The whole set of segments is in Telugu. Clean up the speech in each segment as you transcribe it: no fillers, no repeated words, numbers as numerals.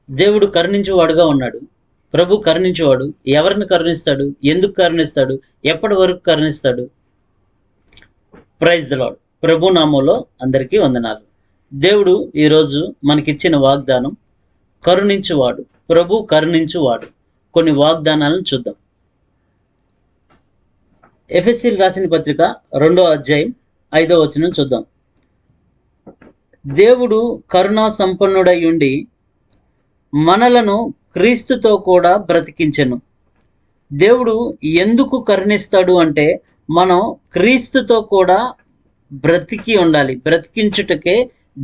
దేవుడు కరుణించేవాడుగా ఉన్నాడు. ప్రభు కరుణించేవాడు. ఎవరిని కరుణిస్తాడు? ఎందుకు కరుణిస్తాడు? ఎప్పటి వరకు కరుణిస్తాడు? Praise the lord. ప్రభు నామంలో అందరికీ వందనాలు. దేవుడు ఈరోజు మనకిచ్చిన వాగ్దానం కరుణించువాడు. ప్రభు కరుణించువాడు. కొన్ని వాగ్దానాలను చూద్దాం. ఎఫెసీయులకు రాసిన పత్రిక 2వ అధ్యాయం 5వ వచనం చూద్దాం. దేవుడు కరుణా సంపన్నుడై ఉండి మనలను క్రీస్తుతో కూడా బ్రతికించెను. దేవుడు ఎందుకు కరుణిస్తాడు అంటే మనం క్రీస్తుతో కూడా బ్రతికి ఉండాలి. బ్రతికించుటకే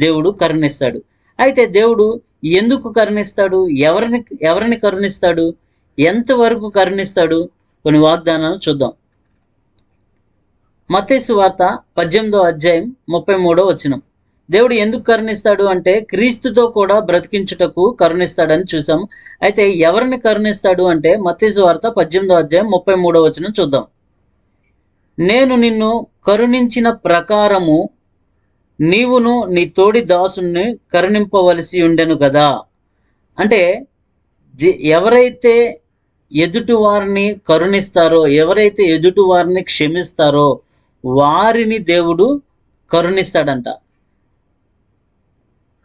దేవుడు కరుణిస్తాడు. అయితే దేవుడు ఎందుకు కరుణిస్తాడు? ఎవరిని కరుణిస్తాడు? ఎంతవరకు కరుణిస్తాడు? కొన్ని వాగ్దానాలు చూద్దాం. మత్తయి సువార్త 18వ అధ్యాయం 33వ వచనం. దేవుడు ఎందుకు కరుణిస్తాడు అంటే క్రీస్తుతో కూడా బ్రతికించుటకు కరుణిస్తాడని చూసాం. అయితే ఎవరిని కరుణిస్తాడు అంటే మత్తయి సువార్త 18వ అధ్యాయం 33వ వచనం చూద్దాం. నేను నిన్ను కరుణించిన ప్రకారము నీవును నీ తోడి దాసుని కరుణింపవలసి ఉండెను కదా. అంటే ఎవరైతే ఎదుటి వారిని కరుణిస్తారో, ఎవరైతే ఎదుటి వారిని క్షమిస్తారో వారిని దేవుడు కరుణిస్తాడంట.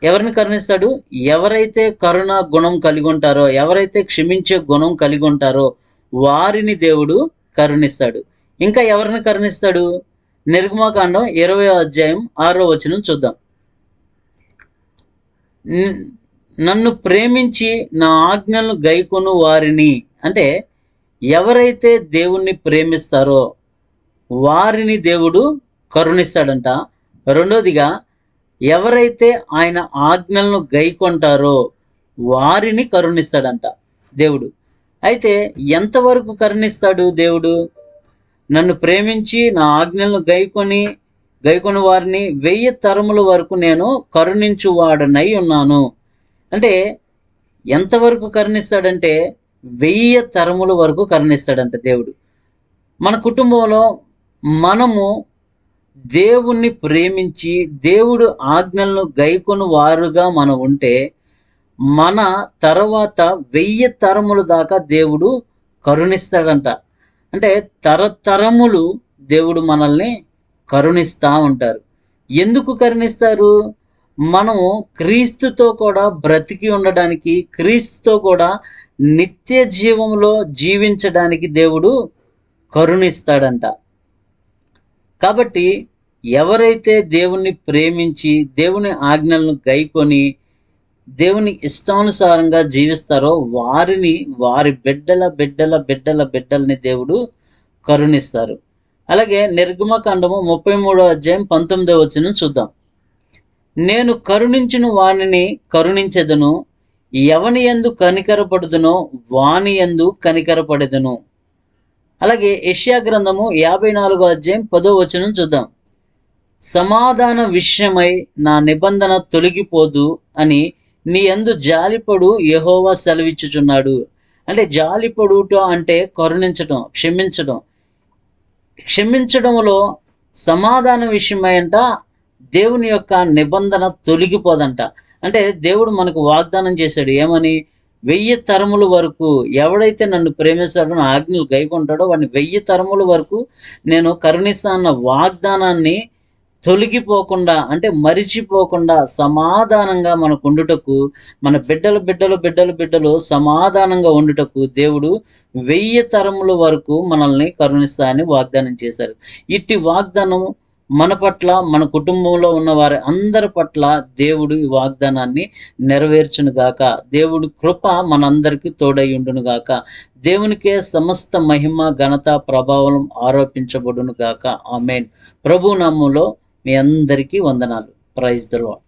ఎవరిని కరుణిస్తాడు? ఎవరైతే కరుణ గుణం కలిగి ఉంటారో, ఎవరైతే క్షమించే గుణం కలిగి ఉంటారో వారిని దేవుడు కరుణిస్తాడు. ఇంకా ఎవరిని కరుణిస్తాడు? నిర్గమకాండం 20వ అధ్యాయం 6వ వచనం చూద్దాం. నన్ను ప్రేమించి నా ఆజ్ఞలను గైకొను వారిని, అంటే ఎవరైతే దేవుణ్ణి ప్రేమిస్తారో వారిని దేవుడు కరుణిస్తాడంట. రెండోదిగా ఎవరైతే ఆయన ఆజ్ఞలను గైకొంటారో వారిని కరుణిస్తాడంట దేవుడు. అయితే ఎంతవరకు కరుణిస్తాడు దేవుడు? నన్ను ప్రేమించి నా ఆజ్ఞలను గైకొని వారిని 1000 తరముల వరకు నేను కరుణించువాడనై ఉన్నాను. అంటే ఎంతవరకు కరుణిస్తాడంటే 1000 తరముల వరకు కరుణిస్తాడంట దేవుడు. మన కుటుంబంలో మనము దేవుణ్ణి ప్రేమించి దేవుడు ఆజ్ఞలను గైకొని వారుగా మనం ఉంటే మన తర్వాత 1000 తరముల దాకా దేవుడు కరుణిస్తాడంట. అంటే తరతరములు దేవుడు మనల్ని కరుణిస్తూ ఉంటారు. ఎందుకు కరుణిస్తారు? మనము క్రీస్తుతో కూడా బ్రతికి ఉండడానికి, క్రీస్తుతో కూడా నిత్య జీవంలో జీవించడానికి దేవుడు కరుణిస్తాడంట. కాబట్టి ఎవరైతే దేవుణ్ణి ప్రేమించి దేవుని ఆజ్ఞలను గైకొని దేవుని ఇష్టానుసారంగా జీవిస్తారో వారిని, వారి బిడ్డలని దేవుడు కరుణిస్తారు. అలాగే నిర్గమకాండము 33వ అధ్యాయం 19వ వచనం చూద్దాం. నేను కరుణించిన వానిని కరుణించెదను, ఎవని యందు కనికరపడుదునో వాని యందు కనికరపడెదను. అలాగే యెషయా గ్రంథము 54వ అధ్యాయం 10వ వచనం చూద్దాం. సమాధాన విషయమై నా నిబంధన తొలగిపోదు అని నీ యందు జాలిపడు యెహోవా సెలవిచ్చుచున్నాడు. అంటే జాలిపడుట అంటే కరుణించడం, క్షమించడంలో సమాధాన విషయమై అంట దేవుని యొక్క నిబంధన తొలగిపోదంట. అంటే దేవుడు మనకు వాగ్దానం చేశాడు. ఏమని? 1000 తరముల వరకు ఎవడైతే నన్ను ప్రేమిస్తాడో, నా ఆజ్ఞలు గైకొంటాడో వాడిని 1000 తరముల వరకు నేను కరుణిస్తానన్న వాగ్దానాన్ని తొలగిపోకుండా, అంటే మరిచిపోకుండా సమాధానంగా మనకు ఉండుటకు, మన బిడ్డలు సమాధానంగా ఉండుటకు దేవుడు 1000 తరముల వరకు మనల్ని కరుణిస్తానని వాగ్దానం చేశారు. ఇట్టి వాగ్దానం మన పట్ల, మన కుటుంబంలో ఉన్న వారి అందరి పట్ల దేవుడు ఈ వాగ్దానాన్ని నెరవేర్చును గాక. దేవుడి కృప మనందరికీ తోడైయుండును గాక. దేవునికే సమస్త మహిమ, ఘనత, ప్రభావం ఆరోపించబడును గాక. ఆమేన్. ప్రభు నామములో మీ అందరికీ వందనాలు. Praise the lord.